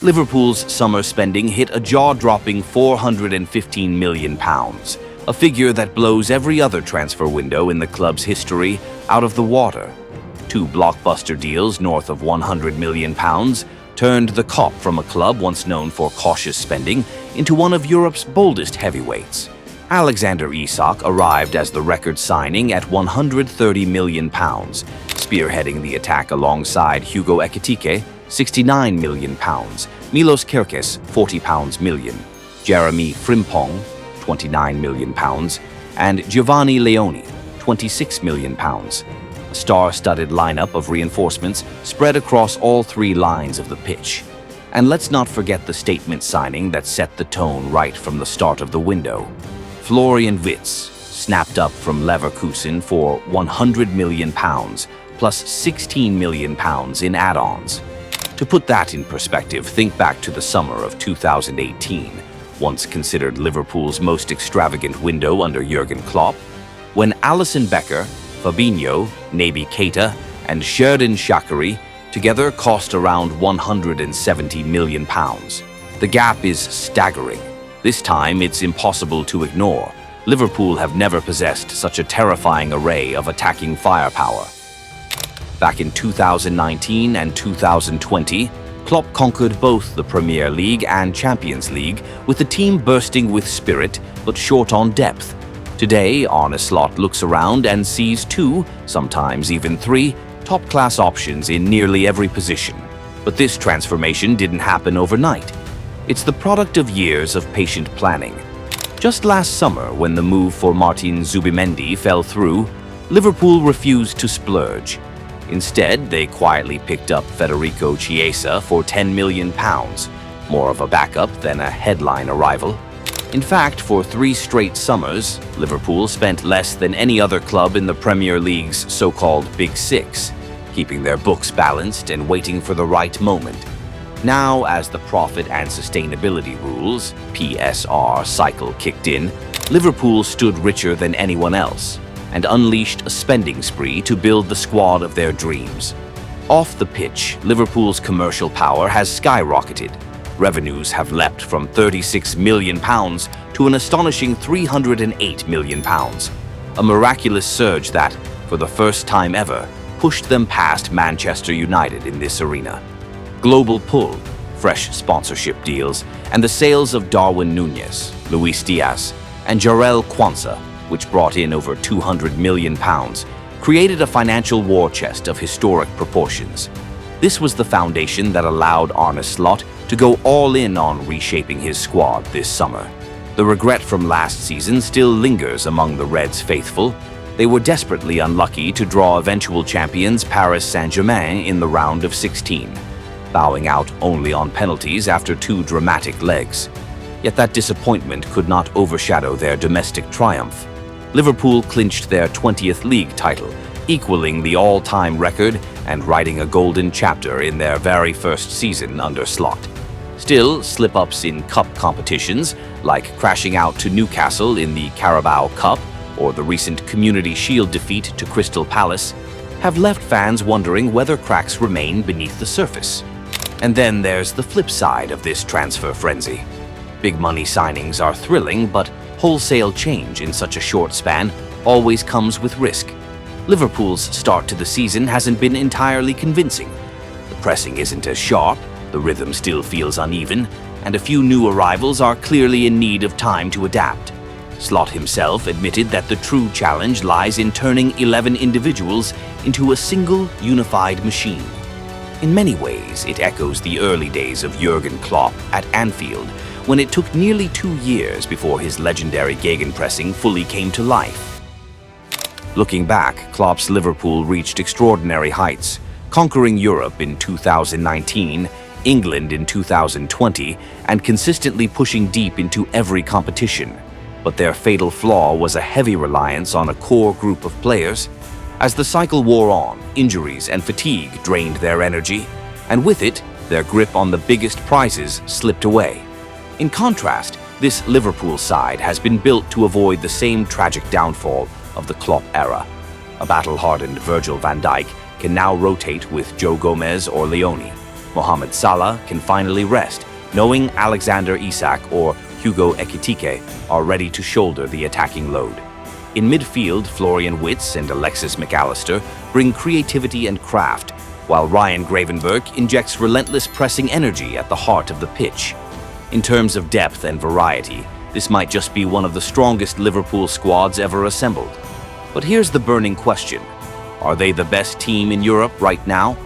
Liverpool's summer spending hit a jaw-dropping £415 million, a figure that blows every other transfer window in the club's history out of the water. Two blockbuster deals north of £100 million turned the Kop from a club once known for cautious spending into one of Europe's boldest heavyweights. Alexander Isak arrived as the record signing at £130 million, spearheading the attack alongside Hugo Ekitike, £69 million, Milos Kerkez, £40 million, Jeremy Frimpong, £29 million, and Giovanni Leoni, £26 million. A star-studded lineup of reinforcements spread across all three lines of the pitch. And let's not forget the statement signing that set the tone right from the start of the window. Florian Wirtz, snapped up from Leverkusen for £100 million, plus £16 million in add-ons. To put that in perspective, think back to the summer of 2018, once considered Liverpool's most extravagant window under Jurgen Klopp, when Alisson Becker, Fabinho, Naby Keita, and Xherdan Shaqiri together cost around £170 million. The gap is staggering. This time, it's impossible to ignore. Liverpool have never possessed such a terrifying array of attacking firepower. Back in 2019 and 2020, Klopp conquered both the Premier League and Champions League, with the team bursting with spirit but short on depth. Today, Arne Slot looks around and sees two, sometimes even three, top-class options in nearly every position. But this transformation didn't happen overnight. It's the product of years of patient planning. Just last summer, when the move for Martin Zubimendi fell through, Liverpool refused to splurge. Instead, they quietly picked up Federico Chiesa for £10 million, more of a backup than a headline arrival. In fact, for 3 straight summers, Liverpool spent less than any other club in the Premier League's so-called Big Six, keeping their books balanced and waiting for the right moment. Now, as the profit and sustainability rules, PSR, cycle kicked in, Liverpool stood richer than anyone else and unleashed a spending spree to build the squad of their dreams. Off the pitch, Liverpool's commercial power has skyrocketed. Revenues have leapt from £36 million to an astonishing £308 million, a miraculous surge that, for the first time ever, pushed them past Manchester United in this arena. Global pull, fresh sponsorship deals, and the sales of Darwin Núñez, Luis Diaz, and Jarell Quansah, which brought in over £200 million, created a financial war chest of historic proportions. This was the foundation that allowed Arne Slot to go all in on reshaping his squad this summer. The regret from last season still lingers among the Reds' faithful. They were desperately unlucky to draw eventual champions Paris Saint-Germain in the round of 16, bowing out only on penalties after 2 dramatic legs. Yet that disappointment could not overshadow their domestic triumph. Liverpool clinched their 20th league title, equaling the all-time record and writing a golden chapter in their very first season under Slot. Still, slip-ups in cup competitions, like crashing out to Newcastle in the Carabao Cup or the recent Community Shield defeat to Crystal Palace, have left fans wondering whether cracks remain beneath the surface. And then there's the flip side of this transfer frenzy. Big money signings are thrilling, but wholesale change in such a short span always comes with risk. Liverpool's start to the season hasn't been entirely convincing. The pressing isn't as sharp, the rhythm still feels uneven, and a few new arrivals are clearly in need of time to adapt. Slot himself admitted that the true challenge lies in turning 11 individuals into a single, unified machine. In many ways, it echoes the early days of Jurgen Klopp at Anfield, when it took nearly 2 years before his legendary gegenpressing fully came to life. Looking back, Klopp's Liverpool reached extraordinary heights, conquering Europe in 2019, England in 2020, and consistently pushing deep into every competition. But their fatal flaw was a heavy reliance on a core group of players. As the cycle wore on, injuries and fatigue drained their energy, and with it, their grip on the biggest prizes slipped away. In contrast, this Liverpool side has been built to avoid the same tragic downfall of the Klopp era. A battle-hardened Virgil van Dijk can now rotate with Joe Gomez or Leoni, Mohamed Salah can finally rest, knowing Alexander Isak or Hugo Ekitike are ready to shoulder the attacking load. In midfield, Florian Wirtz and Alexis McAllister bring creativity and craft, while Ryan Gravenberch injects relentless pressing energy at the heart of the pitch. In terms of depth and variety, this might just be one of the strongest Liverpool squads ever assembled. But here's the burning question. Are they the best team in Europe right now?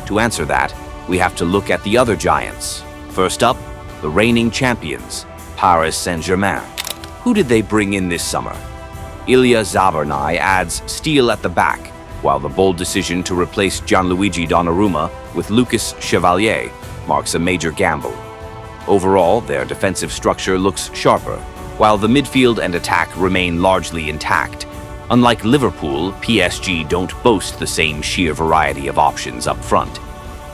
To answer that, we have to look at the other giants. First up, the reigning champions, Paris Saint-Germain. Who did they bring in this summer? Ilya Zabernay adds steel at the back, while the bold decision to replace Gianluigi Donnarumma with Lucas Chevalier marks a major gamble. Overall, their defensive structure looks sharper, while the midfield and attack remain largely intact. Unlike Liverpool, PSG don't boast the same sheer variety of options up front.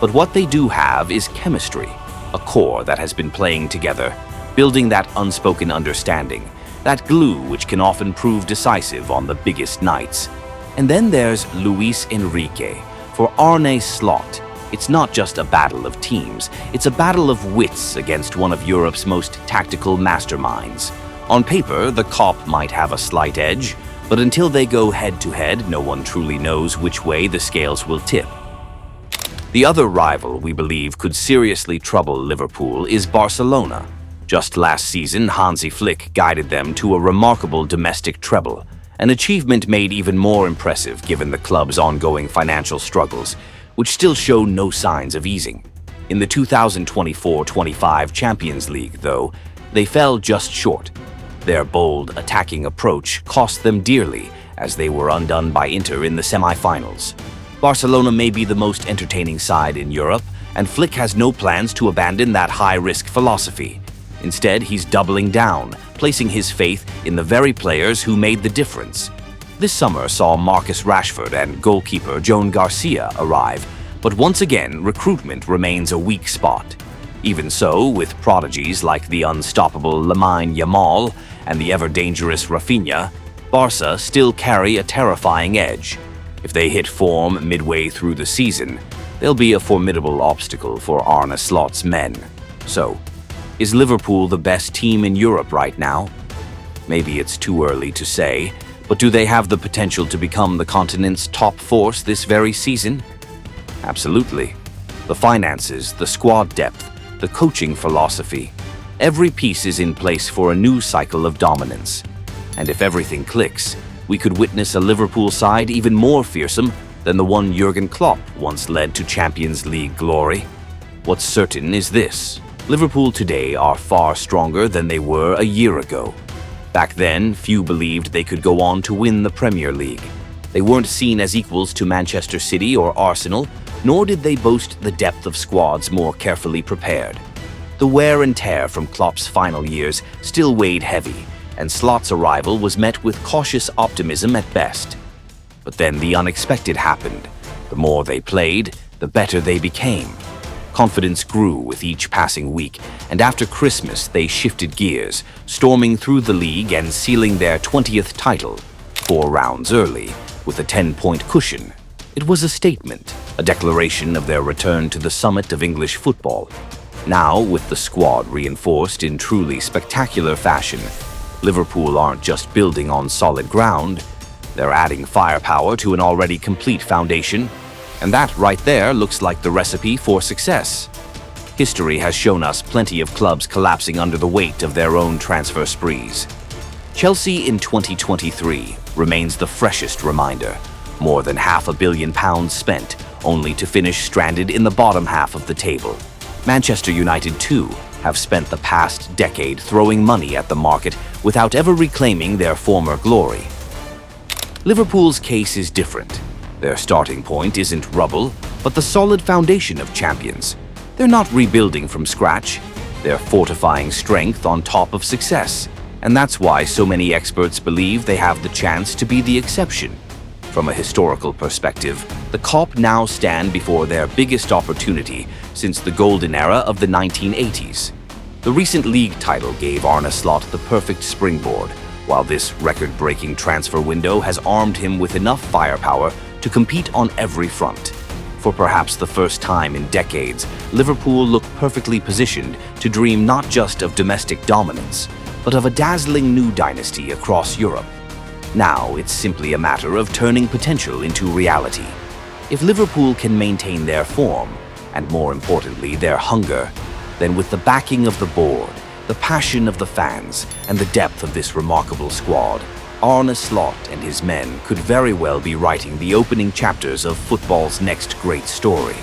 But what they do have is chemistry, a core that has been playing together, building that unspoken understanding, that glue which can often prove decisive on the biggest nights. And then there's Luis Enrique. For Arne Slot, it's not just a battle of teams, it's a battle of wits against one of Europe's most tactical masterminds. On paper, the COP might have a slight edge, but until they go head-to-head, no one truly knows which way the scales will tip. The other rival we believe could seriously trouble Liverpool is Barcelona. Just last season, Hansi Flick guided them to a remarkable domestic treble, an achievement made even more impressive given the club's ongoing financial struggles, which still show no signs of easing. In the 2024-25 Champions League, though, they fell just short. Their bold, attacking approach cost them dearly, as they were undone by Inter in the semi-finals. Barcelona may be the most entertaining side in Europe, and Flick has no plans to abandon that high-risk philosophy. Instead, he's doubling down, placing his faith in the very players who made the difference. This summer saw Marcus Rashford and goalkeeper Joan Garcia arrive, but once again, recruitment remains a weak spot. Even so, with prodigies like the unstoppable Lamine Yamal and the ever-dangerous Rafinha, Barca still carry a terrifying edge. If they hit form midway through the season, they'll be a formidable obstacle for Arne Slot's men. So, is Liverpool the best team in Europe right now? Maybe it's too early to say, but do they have the potential to become the continent's top force this very season? Absolutely. The finances, the squad depth, the coaching philosophy, every piece is in place for a new cycle of dominance. And if everything clicks, we could witness a Liverpool side even more fearsome than the one Jurgen Klopp once led to Champions League glory. What's certain is this: Liverpool today are far stronger than they were a year ago. Back then, few believed they could go on to win the Premier League. They weren't seen as equals to Manchester City or Arsenal, nor did they boast the depth of squads more carefully prepared. The wear and tear from Klopp's final years still weighed heavy, and Slot's arrival was met with cautious optimism at best. But then the unexpected happened. The more they played, the better they became. Confidence grew with each passing week, and after Christmas they shifted gears, storming through the league and sealing their 20th title, 4 rounds early, with a 10-point cushion. It was a statement, a declaration of their return to the summit of English football. Now, with the squad reinforced in truly spectacular fashion, Liverpool aren't just building on solid ground, they're adding firepower to an already complete foundation. And that right there looks like the recipe for success. History has shown us plenty of clubs collapsing under the weight of their own transfer sprees. Chelsea in 2023 remains the freshest reminder. More than £500 million spent, only to finish stranded in the bottom half of the table. Manchester United, too, have spent the past decade throwing money at the market without ever reclaiming their former glory. Liverpool's case is different. Their starting point isn't rubble, but the solid foundation of champions. They're not rebuilding from scratch. They're fortifying strength on top of success. And that's why so many experts believe they have the chance to be the exception. From a historical perspective, the COP now stand before their biggest opportunity since the golden era of the 1980s. The recent league title gave Arne Slot the perfect springboard, while this record-breaking transfer window has armed him with enough firepower to compete on every front. For perhaps the first time in decades, Liverpool look perfectly positioned to dream not just of domestic dominance, but of a dazzling new dynasty across Europe. Now it's simply a matter of turning potential into reality. If Liverpool can maintain their form, and more importantly their hunger, then with the backing of the board, the passion of the fans, and the depth of this remarkable squad, Arne Slot and his men could very well be writing the opening chapters of football's next great story.